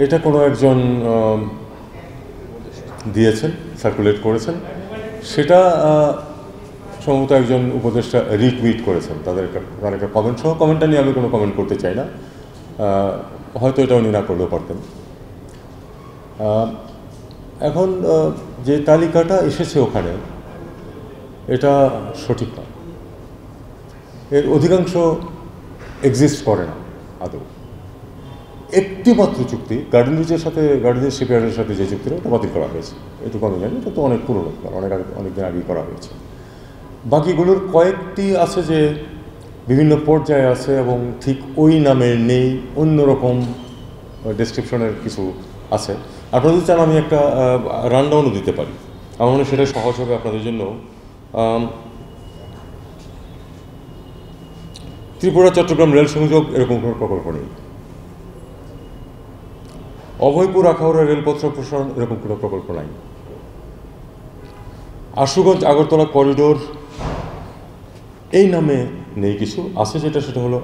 এটা কোনো একজন দিয়েছেন, সার্কুলেট করেছেন, সেটা সম্ভবত একজন উপদেষ্টা রিটুইট করেছেন তার একটা কমেন্ট সহ। কমেন্টটা নিয়ে আমি কোনো কমেন্ট করতে চাই না, হয়তো এটা উনি না করলেও পারতেন। এখন যে তালিকাটা এসেছে ওখানে, এটা সঠিক না, এর অধিকাংশ এক্সিস্ট করে না আদৌ। একটি মাত্র চুক্তি গার্ডেন রিচের সাথে, গার্ডেন রিচ শিপইয়ার্ডের সাথে যে চুক্তিটা, ওটা বাতিল করা হয়েছে, এটুকু আমি জানি। এটা তো অনেক পুরনো, অনেকদিন আগেই করা হয়েছে। বাকিগুলোর কয়েকটি আছে যে বিভিন্ন পর্যায়ে আছে এবং ঠিক ওই নামের নেই, অন্যরকম ডেসক্রিপশনের কিছু আছে। আপনারা যদি চান আমি একটা রানডাউনও দিতে পারি, আমার মনে হয় সেটা সহজ হবে আপনাদের জন্য। ত্রিপুরা চট্টগ্রাম রেল সংযোগ, এরকম কোনো প্রকল্প নেই। অভয়পুর আখাউড়া রেলপথ সম্প্রসারণ, এরকম কোনো প্রকল্প নাই। আশুগঞ্জ আগরতলা করিডোর এই নামে নেই কিছু, আছে যেটা, সেটা হলো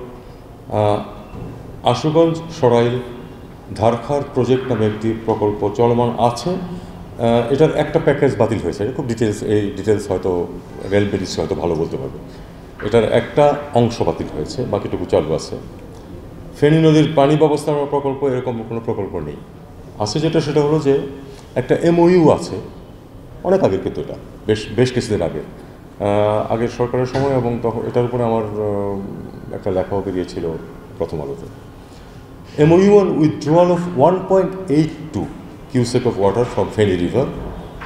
আশুগঞ্জ সরাইল ধারখার প্রজেক্ট নামে একটি প্রকল্প চলমান আছে। এটার একটা প্যাকেজ বাতিল হয়েছে, খুব ডিটেলস, এই ডিটেলস হয়তো রেল মিনিস্ট্রি হয়তো ভালো বলতে পারবে। এটার একটা অংশ বাতিল হয়েছে, বাকিটুকু চালু আছে। ফেনী নদীর পানি ব্যবস্থাপনা প্রকল্প, এরকম কোনো প্রকল্প নেই। আছে যেটা, সেটা হলো যে একটা এমওইউ আছে, অনেক আগের, কিন্তু এটা বেশ কিছুদিন আগের সরকারের সময়, এবং তখন এটার উপরে আমার একটা লেখাও বেরিয়েছিল প্রথম আলোতে। MOU on withdrawal of 1.82 cubic of water from Feni River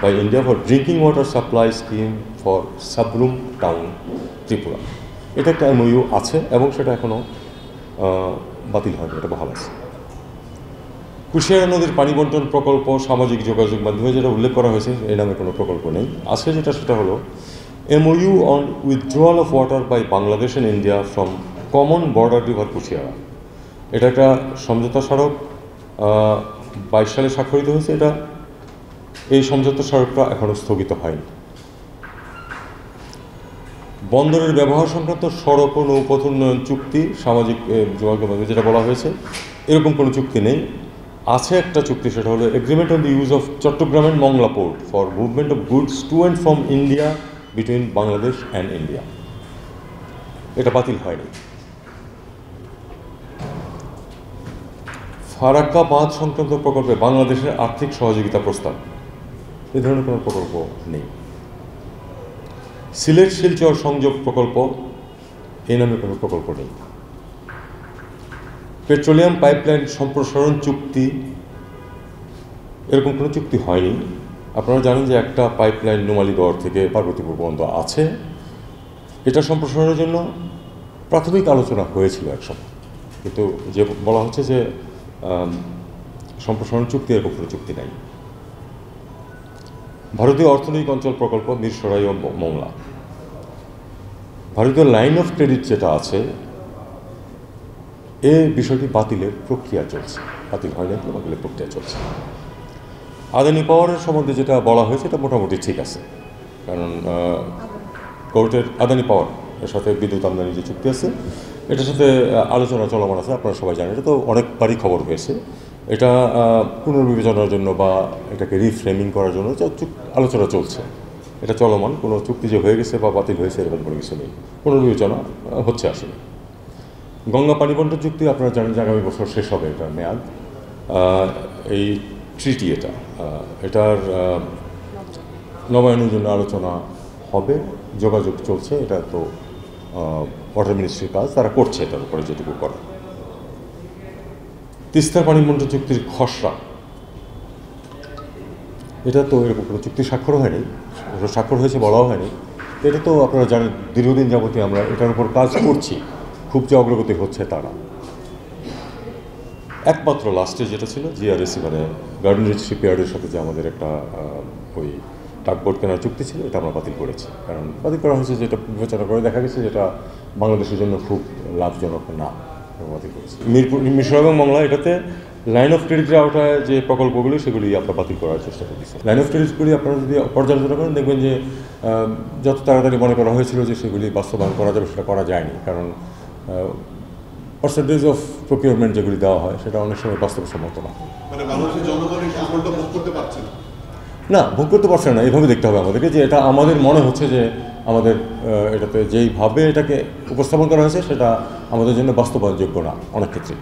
by India for drinking water supply scheme for Sabrum town, Tripura. এটা একটা MOU আছে এবং সেটা এখনও বাতিল হয়নি, এটা বহাল আছে। কুশিয়ারা নদীর পানি বন্টন প্রকল্প সামাজিক যোগাযোগ মাধ্যমে যেটা উল্লেখ করা হয়েছে, এই নামে কোনো প্রকল্প নেই। আছে যেটা, সেটা হলো MOU on withdrawal of water by Bangladesh and India from common border river Kushiyara. এটা একটা সমঝোতা স্মারক, 22 সালে স্বাক্ষরিত হয়েছে। এই সমঝোতা স্মারকটা এখনও স্থগিত হয়নি। বন্দরের ব্যবহার সংক্রান্ত সড়ক ও নৌপথ উন্নয়ন চুক্তি সামাজিক যোগাযোগ মাধ্যমে যেটা বলা হয়েছে, এরকম কোনো চুক্তি নেই। আছে একটা চুক্তি, সেটা হলো agreement on the use of Chittagong and Mongla port for movement of goods to and from India between Bangladesh and India, এটা বাতিল হয়নি। ফারাক্কা বাঁধ সংক্রান্ত প্রকল্পে বাংলাদেশের আর্থিক সহযোগিতা প্রস্তাব, এই ধরনের কোনো প্রকল্প নেই। সিলেট শিলচর সংযোগ প্রকল্প, এই নামে কোনো প্রকল্প নেই। পেট্রোলিয়াম পাইপলাইন সম্প্রসারণ চুক্তি, এরকম কোনো চুক্তি হয়নি। আপনারা জানেন যে একটা পাইপলাইন নুমালীগড় থেকে পার্বতীপুর পর্যন্ত আছে, এটা সম্প্রসারণের জন্য প্রাথমিক আলোচনা হয়েছিল একসময়, কিন্তু যে বলা হচ্ছে যে সম্প্রসারণ চুক্তি, এরকম কোনো চুক্তি নাই। ভারতীয় অর্থনৈতিক অঞ্চল প্রকল্প মিরসরাই ও মংলা, ভারতীয় লাইন অফ ক্রেডিট যেটা আছে, এই বিষয়টি বাতিলের প্রক্রিয়া চলছে, বাতিল হয় না, বাতিলের প্রক্রিয়া চলছে। আদানি পাওয়ারের সম্বন্ধে যেটা বলা হয়েছে, এটা মোটামুটি ঠিক আছে, কারণ কোর্টের আদানি পাওয়ার এর সাথে বিদ্যুৎ আমদানি যে চুক্তি আছে, এটার সাথে আলোচনা চলমান আছে, আপনারা সবাই জানেন, এটা তো অনেকবারই খবর হয়েছে। এটা পুনর্বিবেচনার জন্য বা এটাকে রিফ্রেমিং করার জন্য আলোচনা চলছে, এটা চলমান। কোনো চুক্তি যে হয়ে গেছে বা বাতিল হয়েছে এরকম কোনো কিছু নেই, পুনর্বিবেচনা হচ্ছে আসলে। গঙ্গা পানি বন্টন চুক্তি, আপনারা জানেন যে আগামী বছর শেষ হবে এটার মেয়াদ। এই ট্রিটি, এটার নবায়নের জন্য আলোচনা হবে, যোগাযোগ চলছে, এটা তো ওয়াটার মিনিস্ট্রির কাজ, তারা করছে এটার উপরে যেটুকু করা। তিস্তার পানি বন্টন চুক্তির খসড়া, এটা তো এরকম কোনো চুক্তি স্বাক্ষর হয়নি, স্বাক্ষর হয়েছে বলাও হয়নি। এটা তো আপনারা জানেন দীর্ঘদিন যাবতীয় আমরা এটার উপর কাজ করছি, খুব যে অগ্রগতি হচ্ছে তা না। একমাত্র লাস্টে যেটা ছিল জিআরএসি, মানে গার্ডেন রিচ শিপইয়ার্ডের সাথে যে আমাদের একটা ওই টাগবোট কেনার চুক্তি ছিল, এটা আমরা বাতিল করেছি। কারণ বাতিল করা হয়েছে, যেটা বিবেচনা করে দেখা গেছে যেটা বাংলাদেশের জন্য খুব লাভজনক না, বাতিল করেছি। মিরসরাই এবং মংলা, এটাতে লাইন অফ ক্রেডিটের আওতায় যে প্রকল্পগুলি, সেগুলি আমরা বাতিল করার চেষ্টা করতেছি। লাইন অফ ক্রেডিটগুলি আপনারা যদি পর্যালোচনা করেন, দেখবেন যে যত তাড়াতাড়ি মনে করা হয়েছিল যে সেগুলি বাস্তবায়ন করা যাবে, সেটা করা যায়নি। কারণ পার্সেন্টেজ অফ প্রকিউরমেন্ট যেগুলি দেওয়া হয় সেটা অনেক সময় বাস্তবসম্মত না। মানে বাংলাদেশের জনগণ এই সুফলটা ভোগ করতে পারছে না? না, ভোগ করতে পারছে না, এইভাবে দেখতে হবে আমাদেরকে, যে এটা আমাদের মনে হচ্ছে যে আমাদের এটাতে যেইভাবে এটাকে উপস্থাপন করা হয়েছে সেটা আমাদের জন্য বাস্তবায়নযোগ্য না অনেক ক্ষেত্রে।